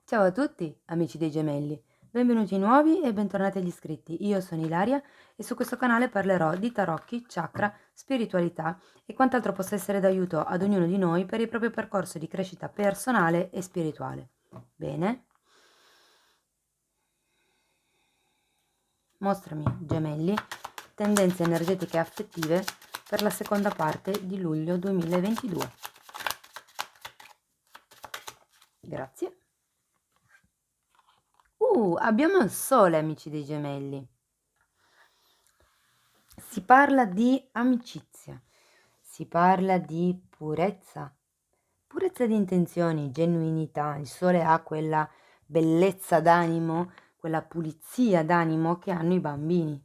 Ciao a tutti, amici dei gemelli, benvenuti nuovi e bentornati agli iscritti. Io sono Ilaria e su questo canale parlerò di tarocchi, chakra, spiritualità e quant'altro possa essere d'aiuto ad ognuno di noi per il proprio percorso di crescita personale e spirituale. Bene? Mostrami, gemelli, tendenze energetiche e affettive per la seconda parte di luglio 2022. Grazie. Abbiamo il sole, amici dei gemelli. Si parla di amicizia, si parla di purezza, purezza di intenzioni, genuinità. Il sole ha quella bellezza d'animo, quella pulizia d'animo che hanno i bambini.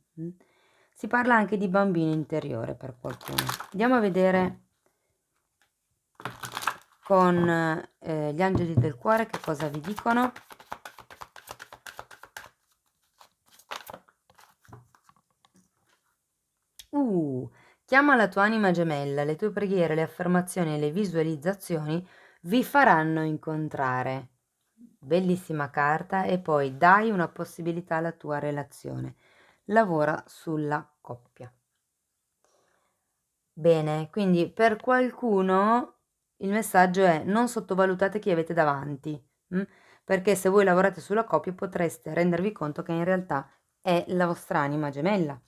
Si parla anche di bambino interiore per qualcuno. Andiamo a vedere con gli angeli del cuore che cosa vi dicono. Chiama la tua anima gemella, le tue preghiere, le affermazioni e le visualizzazioni vi faranno incontrare. Bellissima carta. E poi dai una possibilità alla tua relazione. Lavora sulla coppia. Bene, quindi per qualcuno il messaggio è: non sottovalutate chi avete davanti, perché se voi lavorate sulla coppia potreste rendervi conto che in realtà è la vostra anima gemella.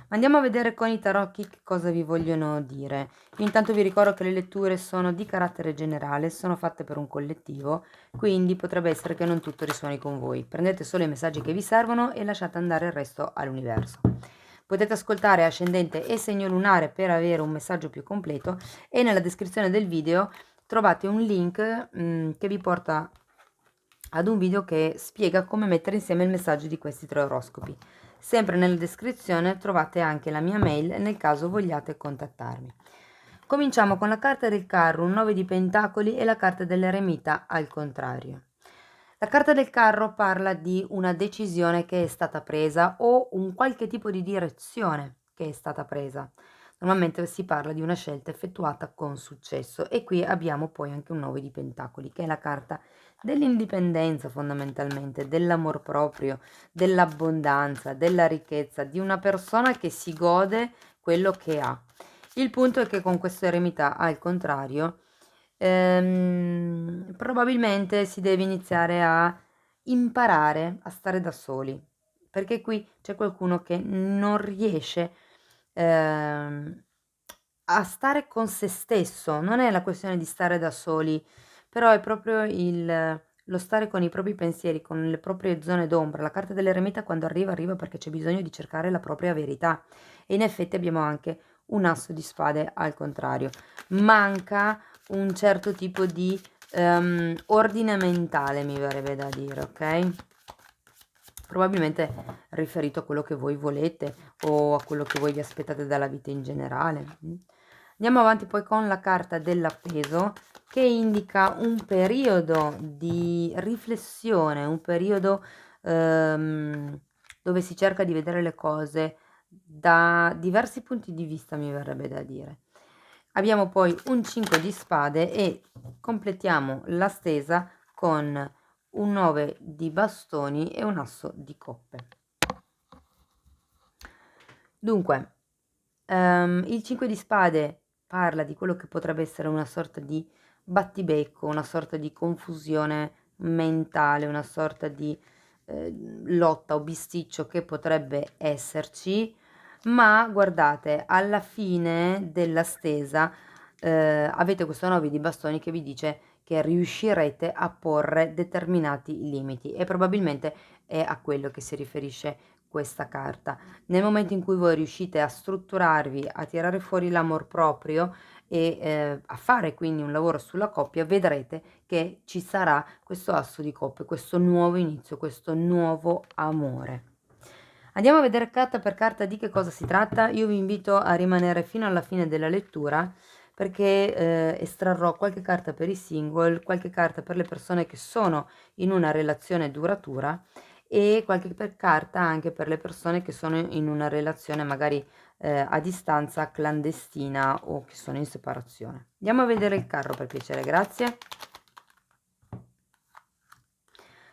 Andiamo a vedere con i tarocchi che cosa vi vogliono dire. Io intanto vi ricordo che le letture sono di carattere generale, sono fatte per un collettivo, quindi potrebbe essere che non tutto risuoni con voi. Prendete solo i messaggi che vi servono e lasciate andare il resto all'universo. Potete ascoltare ascendente e segno lunare per avere un messaggio più completo, e nella descrizione del video trovate un link che vi porta ad un video che spiega come mettere insieme il messaggio di questi 3 oroscopi. Sempre nella descrizione trovate anche la mia mail nel caso vogliate contattarmi. Cominciamo con la carta del carro, un 9 di pentacoli e la carta dell'eremita al contrario. La carta del carro parla di una decisione che è stata presa o un qualche tipo di direzione che è stata presa. Normalmente si parla di una scelta effettuata con successo, e qui abbiamo poi anche un 9 di pentacoli, che è la carta dell'indipendenza fondamentalmente, dell'amor proprio, dell'abbondanza, della ricchezza, di una persona che si gode quello che ha. Il punto è che con questa eremità, al contrario, probabilmente si deve iniziare a imparare a stare da soli, perché qui c'è qualcuno che non riesce ehm, a stare con se stesso. Non è la questione di stare da soli, però è proprio lo stare con i propri pensieri, con le proprie zone d'ombra. La carta dell'eremita quando arriva, arriva perché c'è bisogno di cercare la propria verità, e in effetti abbiamo anche un asso di spade al contrario. Manca un certo tipo di ordine mentale, mi verrebbe da dire, ok? Probabilmente riferito a quello che voi volete o a quello che voi vi aspettate dalla vita in generale. Andiamo avanti poi con la carta dell'appeso, che indica un periodo di riflessione, un periodo dove si cerca di vedere le cose da diversi punti di vista, mi verrebbe da dire. Abbiamo poi un 5 di spade e completiamo la stesa con un 9 di bastoni e un asso di coppe. Dunque, il 5 di spade parla di quello che potrebbe essere una sorta di battibecco, una sorta di confusione mentale, una sorta di lotta o bisticcio che potrebbe esserci, ma guardate, alla fine della stesa avete questo 9 di bastoni che vi dice che riuscirete a porre determinati limiti, e probabilmente è a quello che si riferisce questa carta. Nel momento in cui voi riuscite a strutturarvi, a tirare fuori l'amor proprio e a fare quindi un lavoro sulla coppia, vedrete che ci sarà questo asso di coppe, questo nuovo inizio, questo nuovo amore. Andiamo a vedere carta per carta di che cosa si tratta. Io vi invito a rimanere fino alla fine della lettura, perché estrarrò qualche carta per i single, qualche carta per le persone che sono in una relazione duratura, e qualche carta anche per le persone che sono in una relazione magari a distanza, clandestina, o che sono in separazione. Andiamo a vedere il carro per piacere, grazie.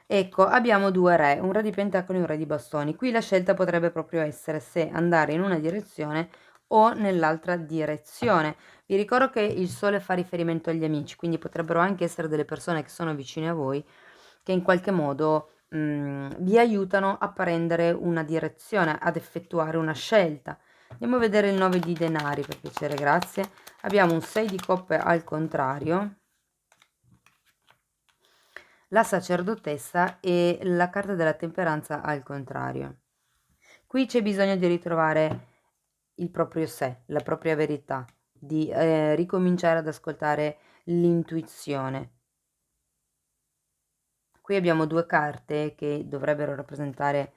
Ecco, abbiamo due re, un re di pentacoli e un re di bastoni. Qui la scelta potrebbe proprio essere se andare in una direzione o nell'altra direzione. Vi ricordo che il sole fa riferimento agli amici, quindi potrebbero anche essere delle persone che sono vicine a voi, che in qualche modo vi aiutano a prendere una direzione, ad effettuare una scelta. Andiamo a vedere il 9 di denari, per piacere, grazie. Abbiamo un 6 di coppe al contrario, la sacerdotessa e la carta della temperanza al contrario. Qui c'è bisogno di ritrovare il proprio sé, la propria verità, di ricominciare ad ascoltare l'intuizione. Qui abbiamo due carte che dovrebbero rappresentare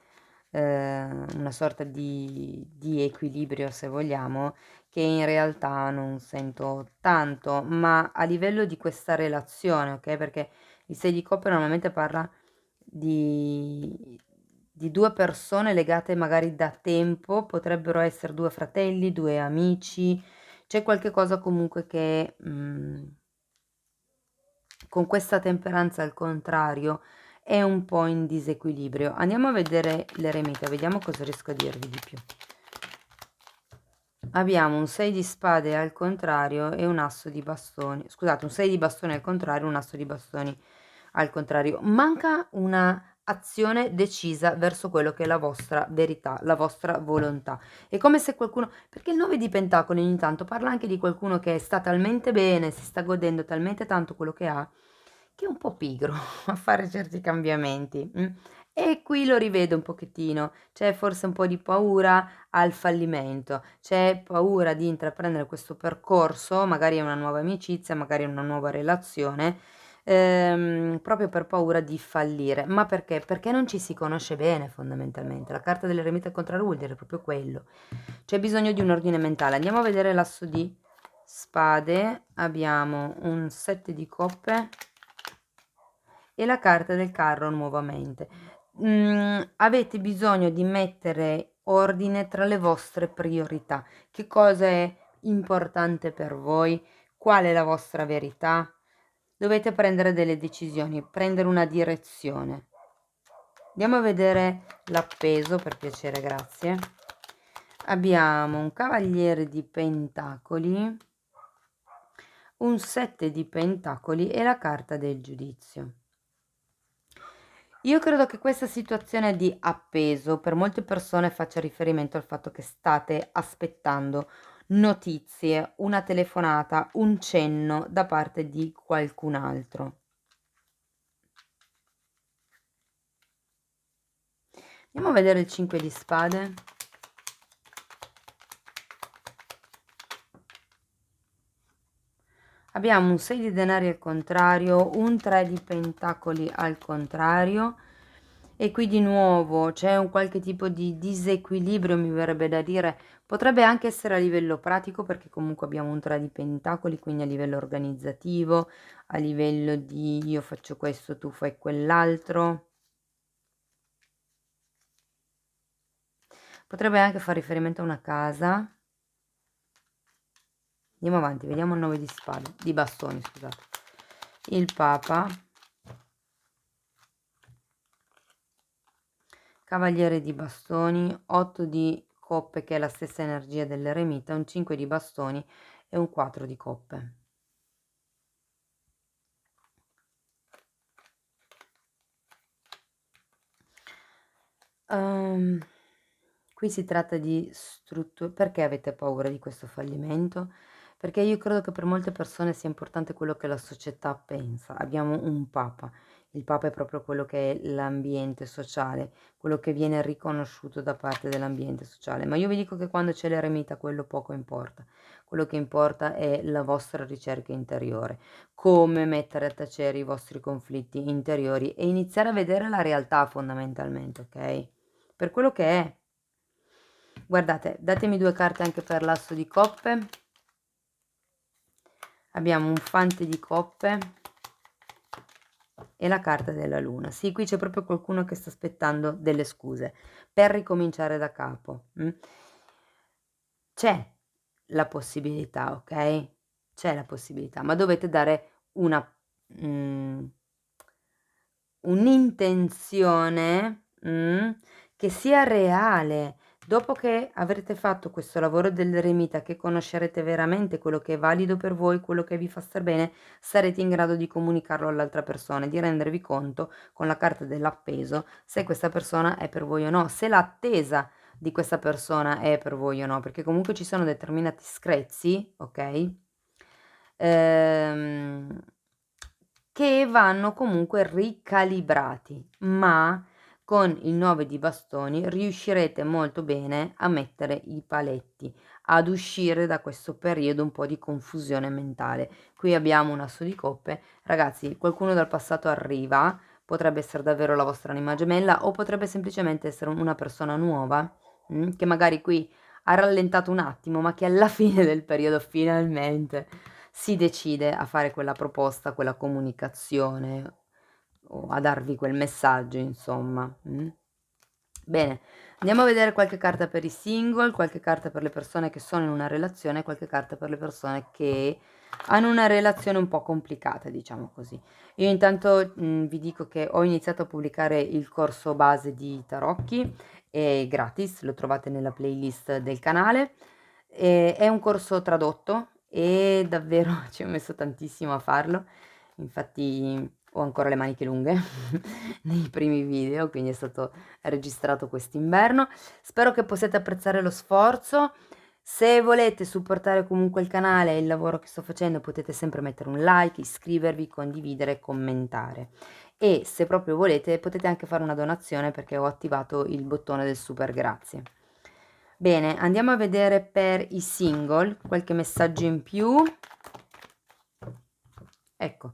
una sorta di equilibrio, se vogliamo, che in realtà non sento tanto, ma a livello di questa relazione, ok? Perché il 6 di coppe normalmente parla di due persone legate magari da tempo, potrebbero essere due fratelli, due amici, c'è qualche cosa comunque che con questa temperanza al contrario è un po' in disequilibrio. Andiamo a vedere l'eremita, vediamo cosa riesco a dirvi di più. Abbiamo un 6 di spade al contrario e un asso di bastoni. Scusate, un 6 di bastoni al contrario, un asso di bastoni al contrario. Manca una azione decisa verso quello che è la vostra verità, la vostra volontà. È come se qualcuno, perché il 9 di pentacoli ogni tanto parla anche di qualcuno che sta talmente bene, si sta godendo talmente tanto quello che è un po' pigro a fare certi cambiamenti. E qui lo rivedo un pochettino, c'è forse un po' di paura al fallimento, c'è paura di intraprendere questo percorso, magari è una nuova amicizia, magari è una nuova relazione, proprio per paura di fallire. Ma perché? Perché non ci si conosce bene fondamentalmente. La carta dell'eremita al contrario vuol dire proprio quello. C'è bisogno di un ordine mentale. Andiamo a vedere l'asso di spade, abbiamo un 7 di coppe e la carta del carro nuovamente. Avete bisogno di mettere ordine tra le vostre priorità. Che cosa è importante per voi? Qual è la vostra verità? Dovete prendere delle decisioni, prendere una direzione. Andiamo a vedere l'appeso, per piacere, grazie. Abbiamo un cavaliere di pentacoli, un 7 di pentacoli e la carta del giudizio. Io credo che questa situazione di appeso per molte persone faccia riferimento al fatto che state aspettando notizie, una telefonata, un cenno da parte di qualcun altro. Andiamo a vedere il 5 di spade. Abbiamo un 6 di denari al contrario, un 3 di pentacoli al contrario e qui di nuovo c'è un qualche tipo di disequilibrio, mi verrebbe da dire. Potrebbe anche essere a livello pratico perché comunque abbiamo un 3 di pentacoli, quindi a livello organizzativo, a livello di io faccio questo, tu fai quell'altro. Potrebbe anche fare riferimento a una casa. Andiamo avanti, vediamo il 9 di spade, di bastoni, scusate. Il Papa, Cavaliere di bastoni, 8 di coppe che è la stessa energia dell'eremita, un 5 di bastoni e un 4 di coppe. Qui si tratta di strutture. Perché avete paura di questo fallimento? Perché io credo che per molte persone sia importante quello che la società pensa. Abbiamo un papa. Il papa è proprio quello che è l'ambiente sociale, quello che viene riconosciuto da parte dell'ambiente sociale. Ma io vi dico che quando c'è l'eremita quello poco importa. Quello che importa è la vostra ricerca interiore, come mettere a tacere i vostri conflitti interiori e iniziare a vedere la realtà fondamentalmente, ok? Per quello che è. Guardate, datemi due carte anche per l'asso di coppe. Abbiamo un fante di coppe e la carta della luna. Sì, qui c'è proprio qualcuno che sta aspettando delle scuse per ricominciare da capo. C'è la possibilità, ok? C'è la possibilità, ma dovete dare una un'intenzione che sia reale. Dopo che avrete fatto questo lavoro dell'eremita, che conoscerete veramente quello che è valido per voi, quello che vi fa star bene, sarete in grado di comunicarlo all'altra persona, di rendervi conto con la carta dell'appeso se questa persona è per voi o no, se l'attesa di questa persona è per voi o no, perché comunque ci sono determinati screzi, ok? Ehm, che vanno comunque ricalibrati, ma con il 9 di bastoni riuscirete molto bene a mettere i paletti, ad uscire da questo periodo un po' di confusione mentale. Qui abbiamo un asso di coppe, ragazzi, qualcuno dal passato arriva, potrebbe essere davvero la vostra anima gemella o potrebbe semplicemente essere una persona nuova, che magari qui ha rallentato un attimo, ma che alla fine del periodo finalmente si decide a fare quella proposta, quella comunicazione o a darvi quel messaggio, insomma. Bene, andiamo a vedere qualche carta per i single, qualche carta per le persone che sono in una relazione, qualche carta per le persone che hanno una relazione un po' complicata, diciamo così. Io intanto vi dico che ho iniziato a pubblicare il corso base di tarocchi, è gratis, lo trovate nella playlist del canale. È un corso tradotto e davvero ci ho messo tantissimo a farlo, infatti ho ancora le maniche lunghe nei primi video, quindi è stato registrato quest'inverno. Spero che possiate apprezzare lo sforzo. Se volete supportare comunque il canale e il lavoro che sto facendo, potete sempre mettere un like, iscrivervi, condividere e commentare. E se proprio volete, potete anche fare una donazione perché ho attivato il bottone del super grazie. Bene, andiamo a vedere per i single qualche messaggio in più. Ecco,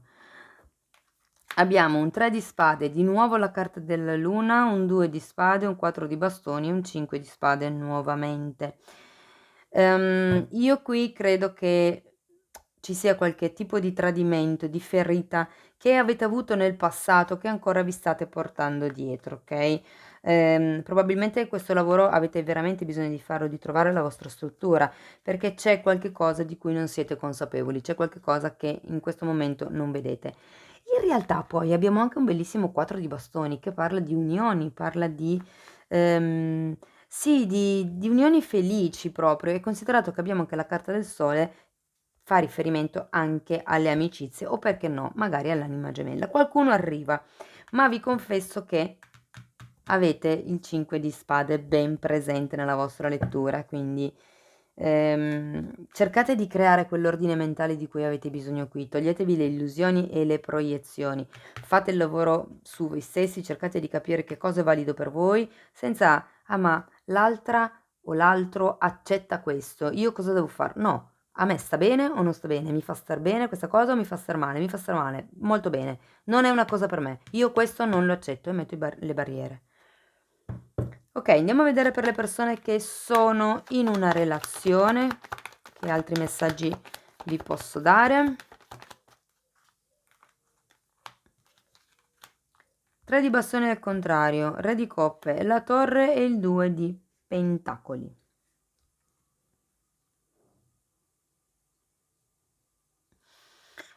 abbiamo un 3 di spade, di nuovo la carta della luna, un 2 di spade, un 4 di bastoni e un 5 di spade nuovamente. Io qui credo che ci sia qualche tipo di tradimento, di ferita che avete avuto nel passato che ancora vi state portando dietro, ok? Probabilmente questo lavoro avete veramente bisogno di farlo, di trovare la vostra struttura, perché c'è qualche cosa di cui non siete consapevoli, c'è qualche cosa che in questo momento non vedete. In realtà poi abbiamo anche un bellissimo 4 di bastoni che parla di unioni, parla di, sì, di unioni felici proprio, e considerato che abbiamo anche la carta del sole, fa riferimento anche alle amicizie o perché no, magari all'anima gemella. Qualcuno arriva, ma vi confesso che avete il 5 di spade ben presente nella vostra lettura, quindi cercate di creare quell'ordine mentale di cui avete bisogno qui, toglietevi le illusioni e le proiezioni, fate il lavoro su voi stessi, cercate di capire che cosa è valido per voi, senza, ah ma l'altra o l'altro accetta questo, io cosa devo fare? No, a me sta bene o non sta bene, mi fa star bene questa cosa o mi fa star male, molto bene, non è una cosa per me, io questo non lo accetto e metto le barriere. Ok, andiamo a vedere per le persone che sono in una relazione, che altri messaggi vi posso dare. 3 di bastoni al contrario, re di coppe, la torre e il 2 di pentacoli.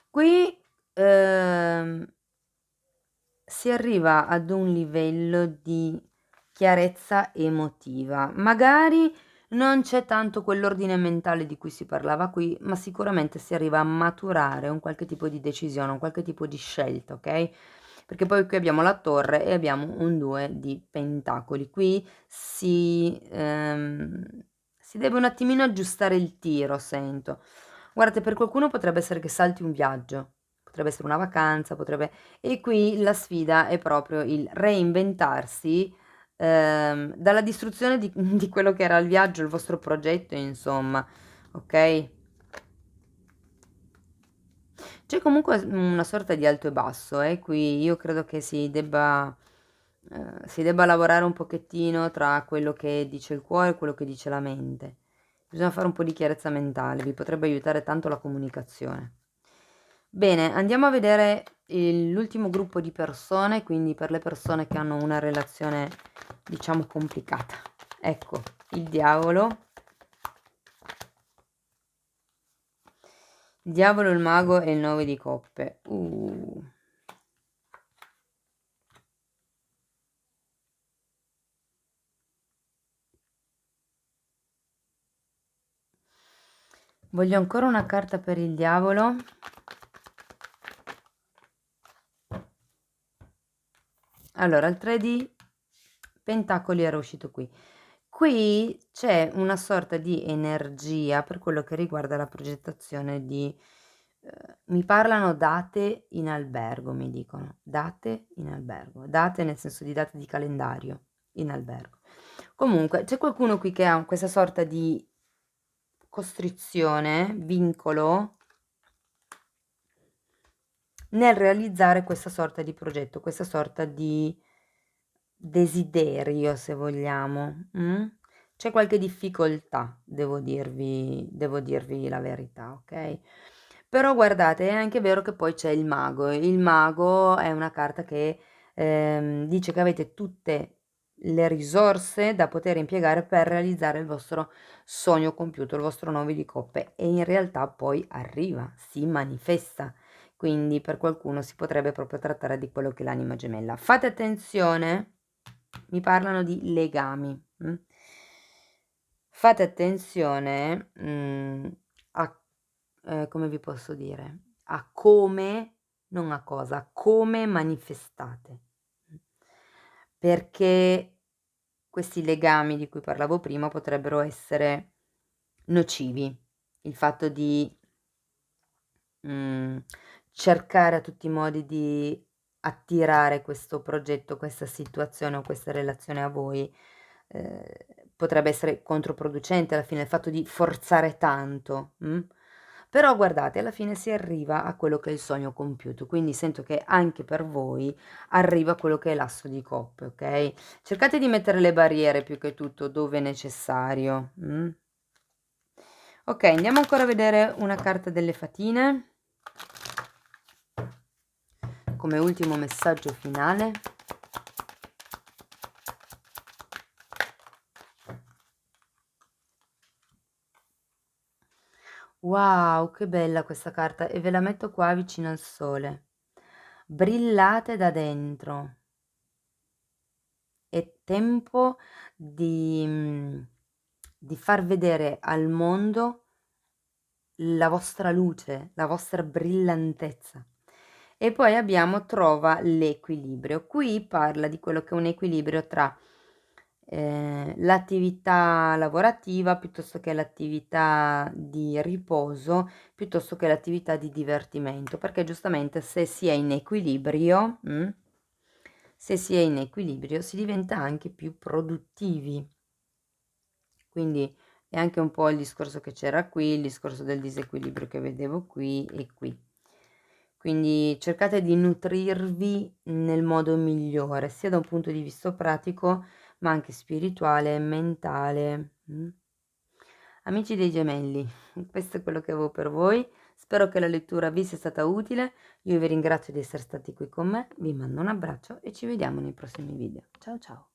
Qui si arriva ad un livello di chiarezza emotiva. Magari non c'è tanto quell'ordine mentale di cui si parlava qui, ma sicuramente si arriva a maturare un qualche tipo di decisione, un qualche tipo di scelta, ok? Perché poi qui abbiamo la torre e abbiamo un 2 di pentacoli. Qui si deve un attimino aggiustare il tiro, sento. Guardate, per qualcuno potrebbe essere che salti un viaggio, potrebbe essere una vacanza, potrebbe... E qui la sfida è proprio il reinventarsi dalla distruzione di quello che era il viaggio, il vostro progetto, insomma, ok? C'è comunque una sorta di alto e basso, qui io credo che si debba lavorare un pochettino tra quello che dice il cuore e quello che dice la mente. Bisogna fare un po' di chiarezza mentale, vi potrebbe aiutare tanto la comunicazione. Bene, andiamo a vedere l'ultimo gruppo di persone, quindi per le persone che hanno una relazione, diciamo, complicata. Ecco, il diavolo, il mago e il 9 di coppe. Voglio ancora una carta per il diavolo. Allora, il 3 di pentacoli era uscito qui. Qui c'è una sorta di energia per quello che riguarda la progettazione di... mi parlano date in albergo, mi dicono. Date in albergo. Date nel senso di date di calendario in albergo. Comunque, c'è qualcuno qui che ha questa sorta di costrizione, vincolo, nel realizzare questa sorta di progetto, questa sorta di desiderio, se vogliamo. C'è qualche difficoltà, devo dirvi la verità, ok? Però guardate, è anche vero che poi c'è il mago. Il mago è una carta che dice che avete tutte le risorse da poter impiegare per realizzare il vostro sogno compiuto, il vostro 9 di coppe, e in realtà poi arriva, si manifesta. Quindi per qualcuno si potrebbe proprio trattare di quello che è l'anima gemella. Fate attenzione, mi parlano di legami. Fate attenzione a, come vi posso dire, a come, non a cosa, a come manifestate. Perché questi legami di cui parlavo prima potrebbero essere nocivi. Il fatto di cercare a tutti i modi di attirare questo progetto, questa situazione o questa relazione a voi, potrebbe essere controproducente alla fine, il fatto di forzare tanto, però guardate, alla fine si arriva a quello che è il sogno compiuto, quindi sento che anche per voi arriva quello che è l'asso di coppe, ok? Cercate di mettere le barriere più che tutto dove è necessario. Ok, andiamo ancora a vedere una carta delle fatine come ultimo messaggio finale. Wow, che bella questa carta, e ve la metto qua vicino al sole. Brillate da dentro. È tempo di far vedere al mondo la vostra luce, la vostra brillantezza. E poi abbiamo trova l'equilibrio. Qui parla di quello che è un equilibrio tra l'attività lavorativa piuttosto che l'attività di riposo, piuttosto che l'attività di divertimento, perché giustamente se si è in equilibrio, se si è in equilibrio si diventa anche più produttivi. Quindi è anche un po' il discorso che c'era qui, il discorso del disequilibrio che vedevo qui e qui. Quindi cercate di nutrirvi nel modo migliore, sia da un punto di vista pratico, ma anche spirituale e mentale. Amici dei gemelli, questo è quello che avevo per voi. Spero che la lettura vi sia stata utile. Io vi ringrazio di essere stati qui con me, vi mando un abbraccio e ci vediamo nei prossimi video. Ciao ciao!